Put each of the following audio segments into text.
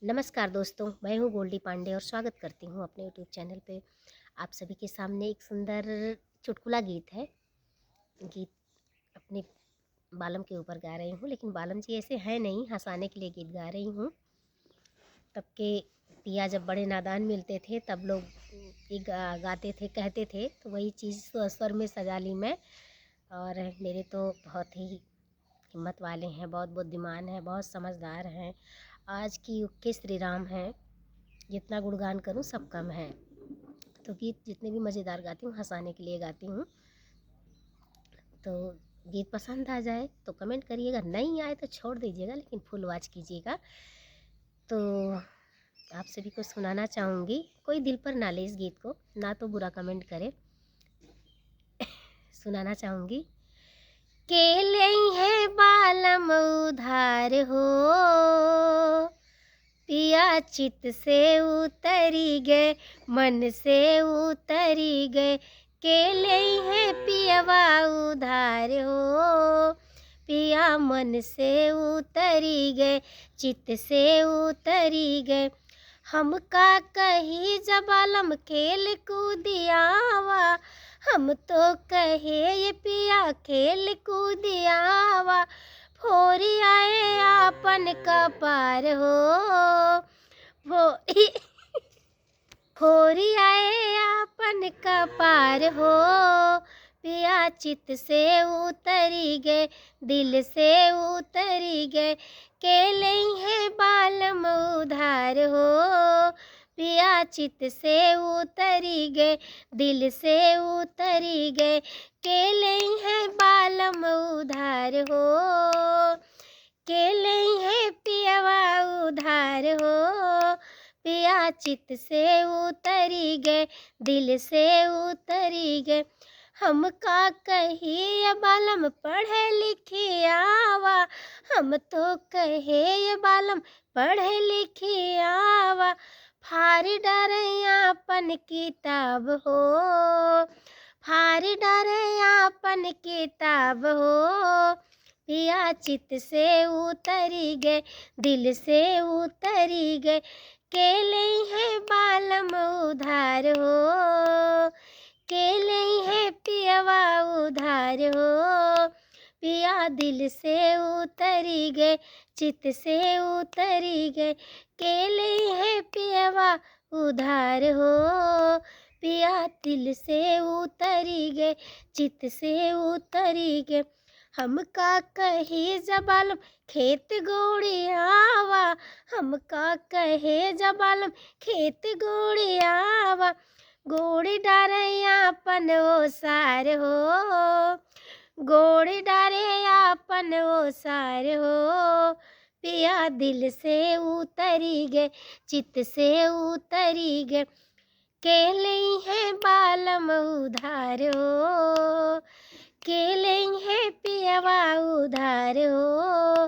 नमस्कार दोस्तों, मैं हूँ गोल्डी पांडे और स्वागत करती हूँ अपने यूट्यूब चैनल पे। आप सभी के सामने एक सुंदर चुटकुला गीत है। गीत अपने बालम के ऊपर गा रही हूँ, लेकिन बालम जी ऐसे हैं नहीं, हँसाने के लिए गीत गा रही हूँ। तब के पिया जब बड़े नादान मिलते थे तब लोग ये गाते थे, कहते थे, तो वही चीज़ स्वर में सजा ली मैं। और मेरे तो बहुत ही हिम्मत वाले हैं, बहुत बुद्धिमान हैं, बहुत समझदार हैं। आज की युग के श्री राम हैं, जितना गुणगान करूं सब कम है। तो गीत जितने भी मज़ेदार गाती हूँ हंसाने के लिए गाती हूँ। तो गीत पसंद आ जाए तो कमेंट करिएगा, नहीं आए तो छोड़ दीजिएगा, लेकिन फुल वॉच कीजिएगा। तो आप सभी को सुनाना चाहूँगी, कोई दिल पर ना ले इस गीत को, ना तो बुरा कमेंट करे। सुनाना चाहूँगी। केले है बालम उधार हो, पिया चित से उतरी गए, मन से उतरी गए। केले हैं पियवा उधार हो, पिया मन से उतरी गए, चित से उतरी गए। हमका कही जबालम खेल कूदियावा, हम तो कहे ये पिया खेल कूदियावा। फोरी आए आपन कपार हो, फोरी फोरी आए आपन कपार हो, पिया चित से उतरी गए, दिल से उतरी गए। केले हैं बालम उधार हो, पिया चित से उतरी गए, दिल से उतरी गए। केले हैं बालम उधार हो, केले हैं पियवा उधार हो, पिया चित से उतरी गए, दिल से उतरी गए। हमका कही बालम पढ़े लिखे आवा, हम तो कहे ये बालम पढ़े लिखे आवा। फारी डारे आपन किताब हो, फारी डारे आपन किताब हो, पिया चित से उतरी गए, दिल से उतरी गए। केले हैं बालम उधार हो, केले हैं पियवा उधार हो, पिया दिल से उतरी गए, चित से उतरी गए। केले हैं पियवा उधार हो, पिया दिल से उतरी गए, चित से उतरी गए। हमका कहे जबालम खेत गोड़ियावा, हमका कहे जबालम खेत गोड़ियावा। गोड़ी डारे आपन ओसार हो, गोड़ी डारे आपन ओसार हो, पिया दिल से उतरी गए, चित से उतरी गए। केले हैं बालम उधार हो, केले हैं पियवा उधार हो,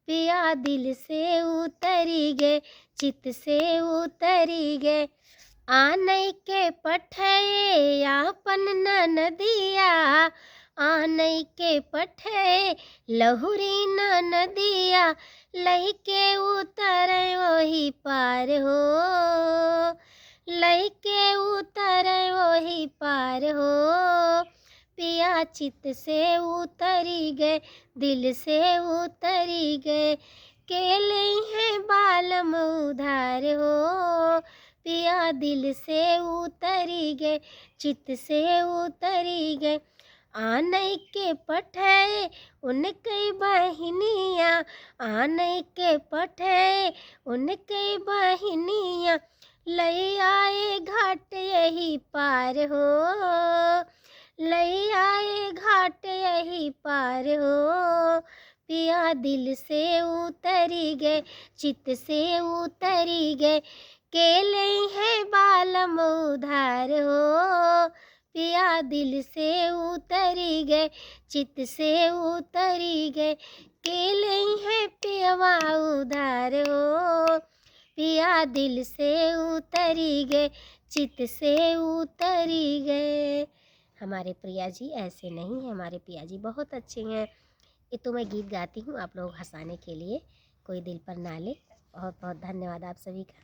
पिया दिल से उतरी गए, चित से उतरी गए। आनई के पठे आपन नदिया, आनई के पठे लहुरी नदिया, लही के उतरे वही पार हो, लही के उतरे वही पार हो, पिया चित से उतरी गए, दिल से उतरी गए। केले हैं बालम उधार हो, पिया दिल से उतरी गए, चित से उतरी गए। आनई के पठे उनकी बहनिया, आनई के पठे उनकी बहनिया, लई आए घाट यही पार हो, लई आए घाट यही पार हो, पिया दिल से उतरी गए, चित से उतरी गए। केले हैं बालम उधार हो, पिया दिल से उतरी गए, चित से उतरी गए। केले हैं पियवा उधार हो, पिया दिल से उतरी गए, चित से उतरी गए। हमारे प्रिया जी ऐसे नहीं हैं, हमारे पिया जी बहुत अच्छे हैं। ये तो मैं गीत गाती हूँ आप लोग हंसाने के लिए, कोई दिल पर ना ले। बहुत बहुत धन्यवाद आप सभी का।